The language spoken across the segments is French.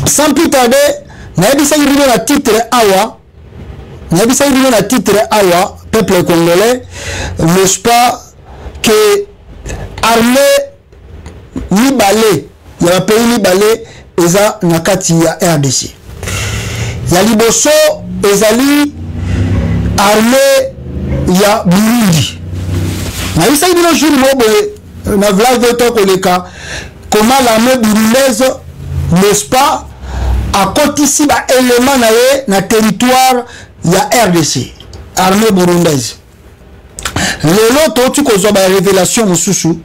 Sans plus tarder, Nabisa Yurino la titre Awa, Nabisa Yurino la titre Awa, peuple congolais, n'est-ce pas que armée ni balé, il y a un pays ni balé, eza nakati ya RDC. Ya liboso ezali armée ya Burundi. Nabisa Yurino jour mobe na vlave to koleka comment l'armée burundaise, n'est-ce pas, à côté ici ba élément na territoire ya RDC, armée burundaise. Le lot tu kozo ba révélation mususu.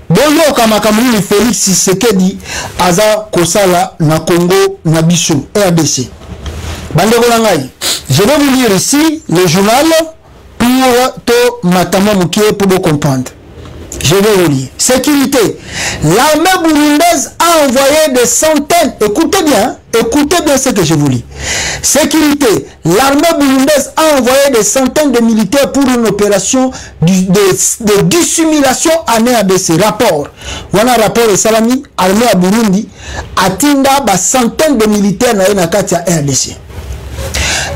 Boyo kama kamuni Félix Tshisekedi aza kosala na Congo na biso RDC. Bandeko na ngai, je vais vous lire ici le journal pour to matama mukie pour vous comprendre. Je vais vous lire. Sécurité. L'armée burundaise a envoyé des centaines. Écoutez bien ce que je vous lis. Sécurité. L'armée burundaise a envoyé des centaines de militaires pour une opération de dissimulation en RDC. Rapport. Voilà rapport de Salami, armée à Burundi, atteint des centaines de militaires dans la RDC.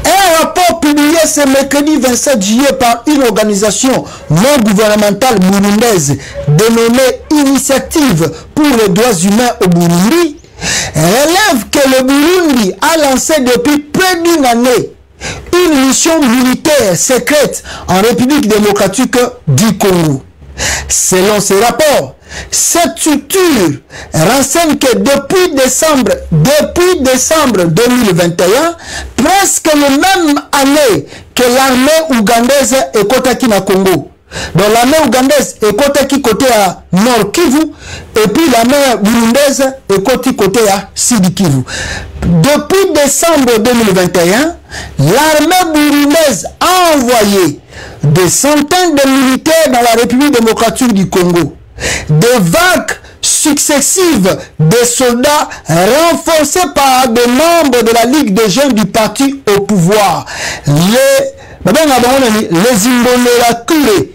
Un rapport publié ce mercredi 27 juillet par une organisation non gouvernementale burundaise dénommée Initiative pour les droits humains au Burundi relève que le Burundi a lancé depuis près d'une année une mission militaire secrète en République démocratique du Congo. Selon ce rapport, cette structure renseigne que depuis décembre 2021, presque la même année que l'armée ougandaise est côté na Congo. Donc l'armée ougandaise est côté à Nord Kivu et puis l'armée burundaise est côté à Sud Kivu. Depuis décembre 2021, l'armée burundaise a envoyé des centaines de militaires dans la République démocratique du Congo. Des vagues successives de soldats renforcés par des membres de la Ligue des jeunes du parti au pouvoir. Les Imbonerakure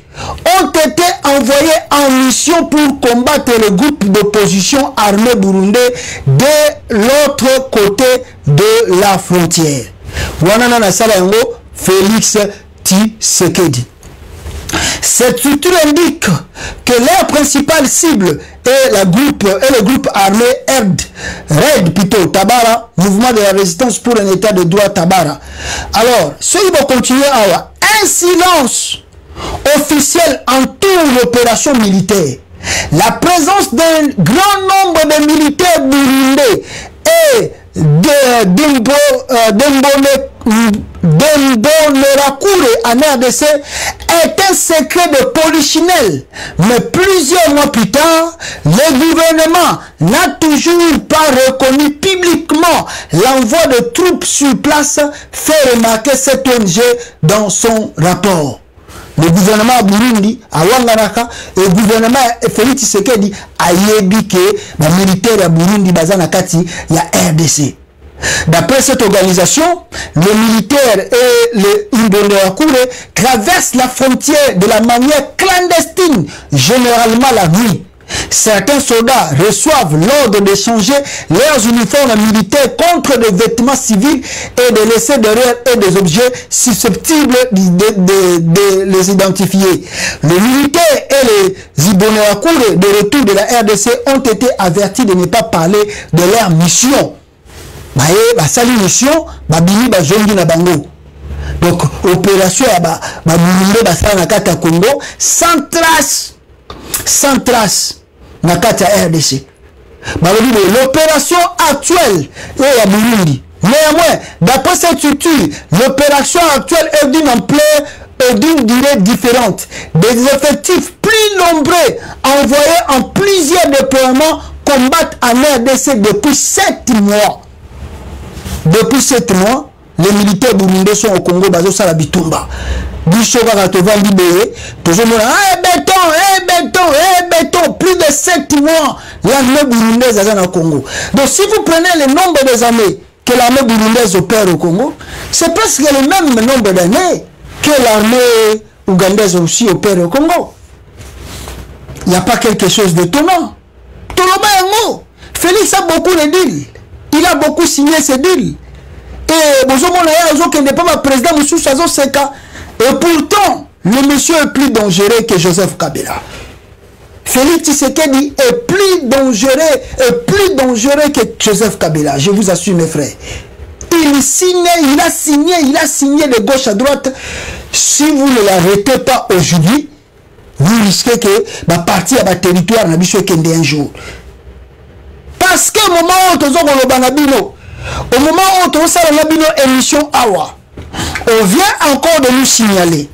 ont été envoyés en mission pour combattre le groupe d'opposition armée burundais de l'autre côté de la frontière. Wanana Salango, Félix Tshisekedi. Cette structure indique que leur principale cible est le groupe armé RED plutôt Tabara, mouvement de la résistance pour un état de droit Tabara. Alors, ceux qui vont continuer à avoir un silence officiel entoure l'opération militaire. La présence d'un grand nombre de militaires burundais et d'Imbonerakure en RDC est un secret de polichinelle. Mais plusieurs mois plus tard, le gouvernement n'a toujours pas reconnu publiquement l'envoi de troupes sur place, fait remarquer cette ONG dans son rapport. Le gouvernement Burundi, à Wangaraka, et le gouvernement Félix Tshisekedi a dit que les militaires de Burundi, Bazana Kati, il y a RDC. D'après cette organisation, les militaires et les Imbonerakure traversent la frontière de la manière clandestine, généralement la nuit. Certains soldats reçoivent l'ordre d'échanger leurs uniformes militaires contre des vêtements civils et de laisser derrière eux des objets susceptibles de les identifier. Les militaires et les Imbonerakure de retour de la RDC ont été avertis de ne pas parler de leur mission. Sali mission, bini bajongi na bango. Donc opération ya Burundi basala na kata Congo sans trace na kata RDC. L'opération actuelle est à Burundi. Néanmoins, d'après cette structure, l'opération actuelle est d'une ampleur et d'une durée différente. Des effectifs plus nombreux envoyés en plusieurs déploiements combattent en RDC depuis 7 mois. Depuis 7 mois, les militaires burundais sont au Congo, bazo sala bitumba. Bishoka katovandi beye, toujours béton, plus de 7 mois, l'armée burundaise est au Congo. Donc si vous prenez le nombre des années que l'armée burundaise opère au Congo, c'est presque le même nombre d'années que l'armée ougandaise aussi opère au Congo. Il n'y a pas quelque chose d'étonnant. Toloba Yango, Félix a beaucoup de deals. Il a beaucoup signé ses deals. Et Bozomo n'est pas ma président Moussou Sazo Seka. Et pourtant, le monsieur est plus dangereux que Joseph Kabila. Félix Tshisekedi est plus dangereux que Joseph Kabila. Je vous assure, mes frères. Il a signé de gauche à droite. Si vous ne l'arrêtez pas aujourd'hui, vous risquez que la partie à votre territoire n'a pas un jour. Parce qu'au moment où on au moment où on a émission Awa, on vient encore de nous signaler.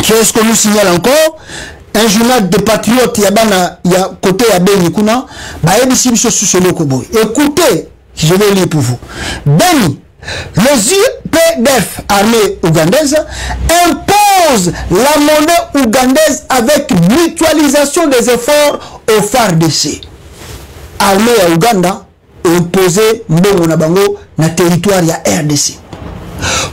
Qu'est-ce qu'on nous signale encore? Un journal de patriotes, il y a côté à Benikuna, écoutez, je vais lire pour vous. Beni, les UPDF, armée ougandaise, imposent la monnaie ougandaise avec mutualisation des efforts au FARDC. Armée à Ouganda, imposée Mbongo na bango na territoire ya RDC.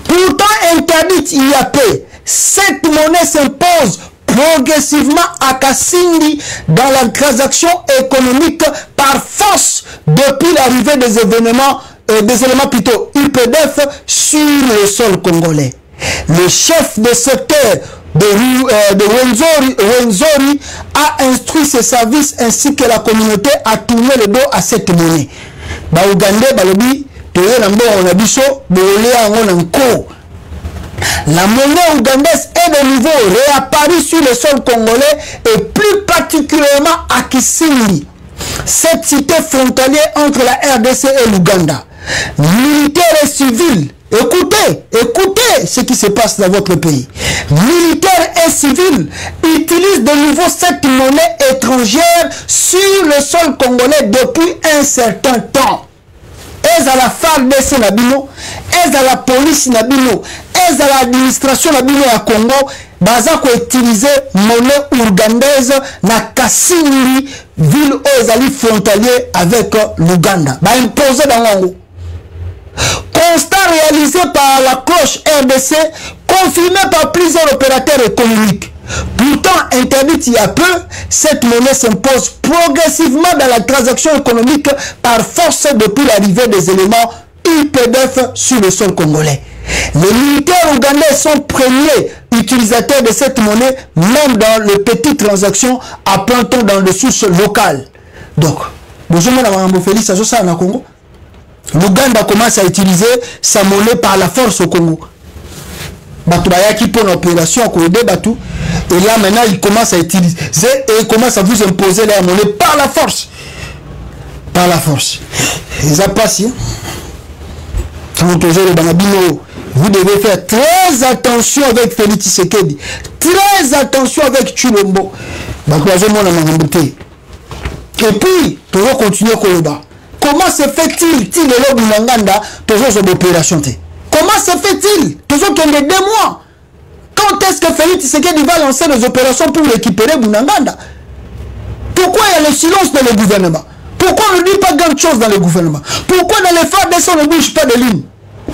Pourtant interdite IAP, cette monnaie s'impose progressivement à Kassindi dans la transaction économique par force depuis l'arrivée des éléments plutôt UPDF sur le sol congolais. Le chef de secteur de Wenzori a instruit ses services ainsi que la communauté à tourner le dos à cette monnaie. La monnaie ougandaise est de nouveau réapparue sur le sol congolais et plus particulièrement à Kisingiri, cette cité frontalière entre la RDC et l'Ouganda. Militaires et civils, écoutez ce qui se passe dans votre pays. Militaires et civils utilisent de nouveau cette monnaie étrangère sur le sol congolais depuis un certain temps. Est à la FARDC Nabino, est à la police Nabino, est à l'administration Nabino à Congo, baza ko utiliser monnaie ougandaise na Kassingiri, ville aux frontalier avec l'Ouganda. Ba imposé dans l'Ango. Constat réalisé par la cloche RDC, confirmé par plusieurs opérateurs économiques. Pourtant interdite il y a peu, cette monnaie s'impose progressivement dans la transaction économique par force depuis l'arrivée des éléments UPDF sur le sol congolais. Les militaires ougandais sont premiers utilisateurs de cette monnaie, même dans les petites transactions à plein temps dans les sources locales. Donc, l'Ouganda commence à utiliser sa monnaie par la force au Congo. Qui pour l'opération à Koudé Batou. Et là maintenant il commence à utiliser et il commence à vous imposer la monnaie par la force. Par la force. Et ça passe. Vous devez faire très attention avec Félix Tshisekedi. Très attention avec Chulombo. Et puis, tu vas continuer Koloba. Comment se fait-il le lobby Nanganda toujours sur l'opération? Comment se fait-il? Toujours qu'il y a 2 mois. Quand est-ce que Félix Tshisekedi va lancer les opérations pour récupérer Bounanganda? Pourquoi il y a le silence dans le gouvernement? Pourquoi on ne dit pas grand chose dans le gouvernement? Pourquoi dans les FARDC on ne bouge pas de ligne?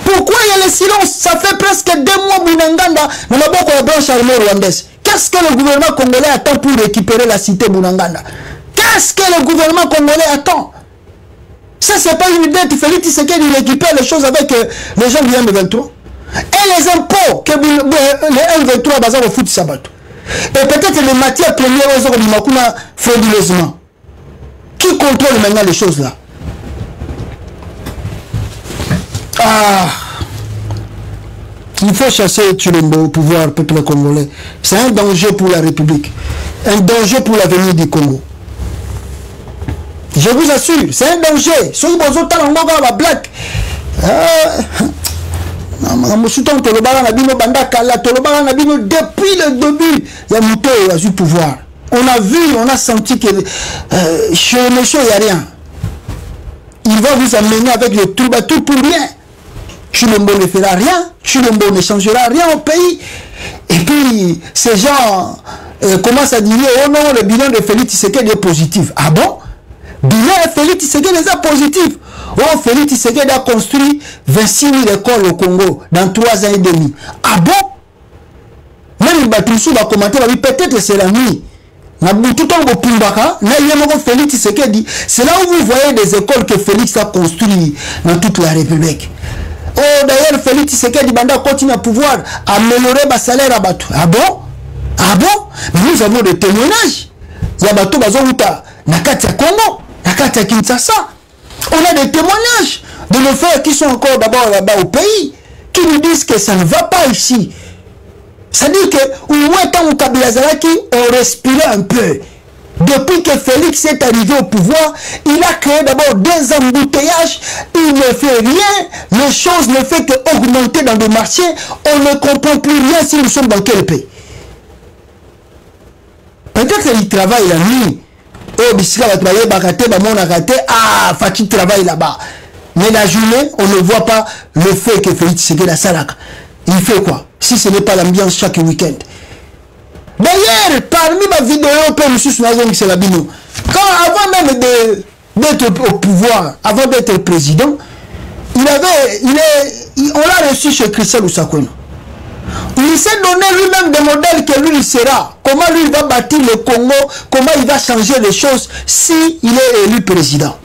Pourquoi il y a le silence? Ça fait presque 2 mois Bounanganda dans la banque de la branche armée rwandaise. Qu'est-ce que le gouvernement congolais attend pour récupérer la cité Bounanganda? Qu'est-ce que le gouvernement congolais attend? Ça, c'est pas une idée. Félix Tshisekedi récupère les choses avec les gens du M23. Et les impôts que les M23 basent au foot sabat. Et peut-être les matières premières aux ordres du Makuna frauduleusement. Qui contrôle maintenant les choses là? Ah, il faut chasser Chulombo au pouvoir, peuple congolais. C'est un danger pour la République. Un danger pour l'avenir du Congo. Je vous assure, c'est un danger. Si vous avez la blague, depuis le début, il y a Mouto qui a eu pouvoir. On a vu, on a senti que chez le monsieur, il n'y a rien. Il va vous amener avec le troubadour pour rien. Chulombo ne fera rien, Chulombo ne changera rien au pays. Et puis, ces gens commencent à dire, oh non, le bilan de Félix Tshisekedi est positif. Ah bon? Bilan de Félix Tshisekedi est positif. Oh, Félix Tshisekedi a construit 26 000 écoles au Congo dans 3 ans et demi. Ah bon? Même Batoussou va commenter, peut-être c'est la nuit. Félix Tshisekedi, c'est là où vous voyez des écoles que Félix a construites dans toute la République. Oh, d'ailleurs, Félix Tshisekedi Banda continue à pouvoir améliorer le salaire à Batou. Ah bon? Ah bon? Mais nous avons des témoignages. Il y a Batou Bazouta, Nakati à Congo, Nakati à Kinshasa. On a des témoignages de nos frères qui sont encore d'abord là-bas au pays, qui nous disent que ça ne va pas ici. C'est-à-dire que, au moins, tant au Kabila Zalaki, on respirait un peu. Depuis que Félix est arrivé au pouvoir, il a créé d'abord des embouteillages, il ne fait rien, les choses ne font qu'augmenter dans le marché, on ne comprend plus rien si nous sommes dans quel pays. Peut-être qu'il travaille la nuit, Fati travaille là-bas. Mais la journée, on ne voit pas le fait que Félix Tshisekedi la Salak. Il fait quoi? Si ce n'est pas l'ambiance chaque week-end. D'ailleurs, parmi ma vidéo, avant même d'être au pouvoir, avant d'être président, on l'a reçu chez Christian Oussakono. Il s'est donné lui-même des modèles que lui il sera. Comment lui il va bâtir le Congo, comment il va changer les choses si il est élu président.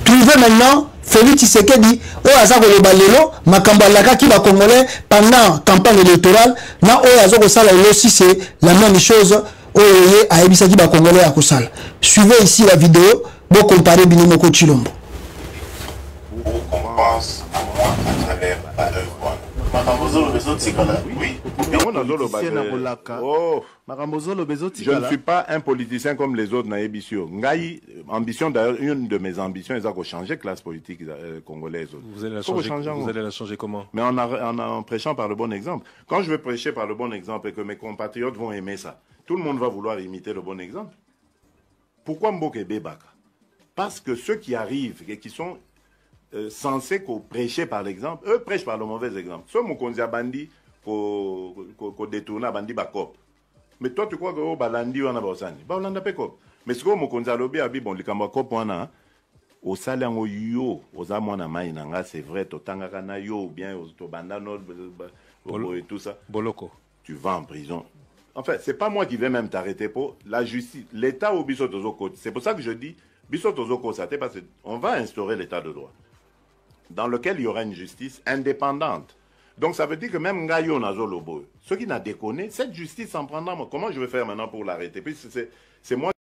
Trouvez maintenant Félix Tshisekedi, Congolais pendant la campagne électorale, si c'est la même chose, suivez ici la vidéo, pour comparer Binomoko Chilombo. Je ne suis pas un politicien comme les autres naïbisio. Ambition d'ailleurs, une de mes ambitions, c'est de changer la classe politique congolaise. Vous allez la changer comment? Mais en prêchant par le bon exemple. Quand je vais prêcher par le bon exemple et que mes compatriotes vont aimer ça, tout le monde va vouloir imiter le bon exemple. Pourquoi Mboke Bebaka? Parce que ceux qui arrivent et qui sont censés prêcher par l'exemple, eux prêchent par le mauvais exemple. Ceux qui bandi, qui détournent bandi bakop. Mais toi tu crois que au balandi wana baosani, baolanda pe kop. Mais ce que mokonza lobi abi bon likambo kop wana au salango yo, oza mwana mai nanga c'est vrai totanga kana yo bien to banda no et tout ça. Boloko. Tu vas en prison. En fait, c'est pas moi qui vais même t'arrêter pour la justice, l'état au biso tozoko. C'est pour ça que je dis biso tozoko ça parce qu'on va instaurer l'état de droit, dans lequel il y aura une justice indépendante. Donc ça veut dire que même Ngayo Nazolobo, ceux qui n'a déconné, cette justice s'en prendra. Comment je vais faire maintenant pour l'arrêter? Puis c'est moi.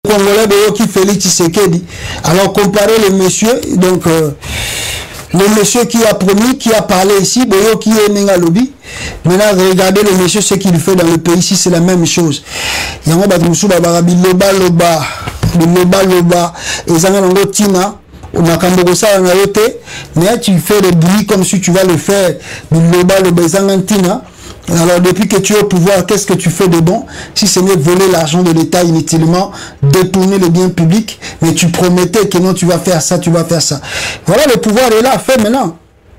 Congolais qui Félix Tshisekedi. Alors comparez le monsieur, donc le monsieur qui a promis, qui a parlé ici, qui est Nengalobi. Maintenant, regardez le monsieur, ce qu'il fait dans le pays ici, c'est la même chose. Il y a un loba, et ça va dans tina, on a mais tu fais le bruit comme si tu vas le faire. Alors depuis que tu es au pouvoir, qu'est-ce que tu fais de bon? Si c'est mieux voler l'argent de l'État inutilement, détourner les biens publics, mais tu promettais que non, tu vas faire ça, tu vas faire ça. Voilà, le pouvoir est là, fait maintenant.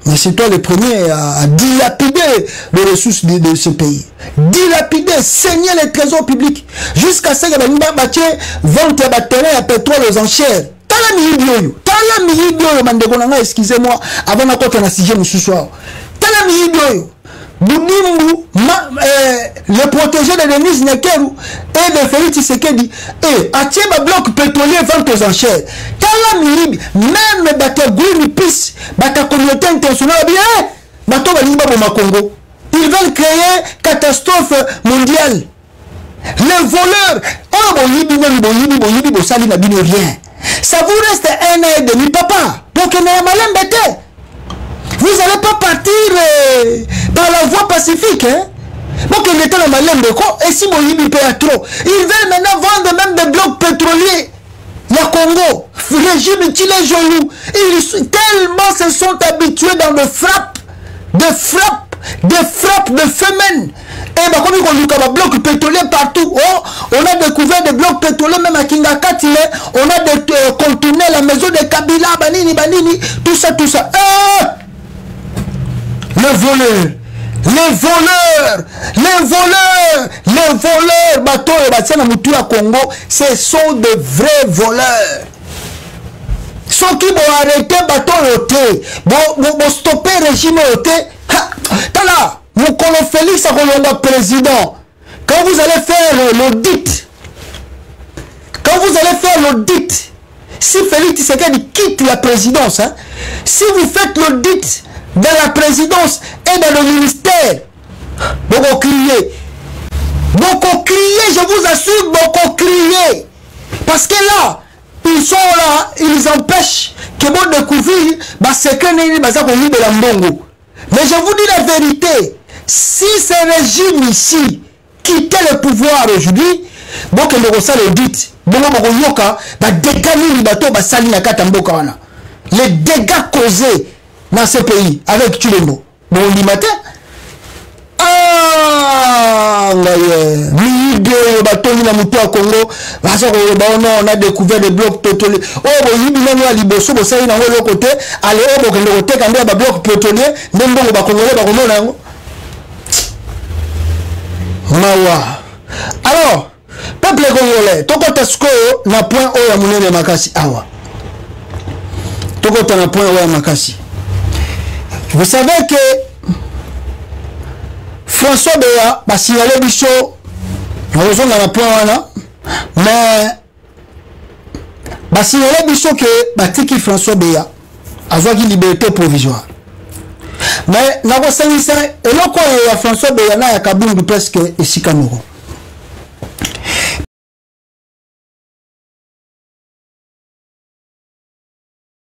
Mais c'est toi le premier à dilapider les ressources de ce pays. Dilapider, saigner les trésors publics. Jusqu'à ce que les gens vendent des terrains à pétrole aux enchères. Excusez-moi, avant qu'on a sigé ce soir. Boudimbu, le protégé de Denise Nekeru et de Félix Tshisekedi, et Atieba bloc pétrolier vente aux enchères. Tala Mihib, même Bata Greenpeace, Bata communauté internationale, bien, Bato Balimba Boma Congo. Ils veulent créer catastrophe mondiale. Les voleurs, oh Boyibi, Bosali n'a bien rien. Ça vous reste 1 an et demi, papa. Donc, il n'y a malin bêté. Vous n'allez pas partir par la voie pacifique. Hein? Donc, il était dans malin de quoi? Et si Boyibi paye trop, ils veulent maintenant vendre même des blocs pétroliers. La Congo, régime qui les jaloux. Ils tellement se sont habitués dans des frappes de femelles. Et bah, comme on a des blocs pétroliers partout. Oh, on a découvert des blocs pétroliers même à Kingakati. On a contourné la maison de Kabila, Banini, tout ça. Les voleurs, bateau et Batiana Moutou à Congo, ce sont de vrais voleurs. ceux qui vont arrêter bateau yoté, vont stopper le régime yoté. Tala, mon colon Félix a le président. Quand vous allez faire l'audit, si Félix Tshisekedi quitte la présidence, hein, si vous faites l'audit dans la présidence et dans le ministère, beaucoup crier, je vous assure, beaucoup crier. Parce que là, ils sont là, ils empêchent que vous découvriez le secret de la Mbongo. Mais je vous dis la vérité, si ce régime ici quittait le pouvoir aujourd'hui, donc l'audit, les dégâts causés dans ce pays avec Tshilombo. Bon, on dit matin. On a découvert des blocs pétroliers. Oh, alors, peuple congolais, tokota sko na point oya munene makasi awa. Tokota na point oya makasi. Vous savez que François Beya va signaler biso na raison na point wana, mais va signaler biso que batiki François Beya azwa ki liberté provisoire. Mais na ko sangisa eloko ya François Beya na ya kabundu presque esika moko.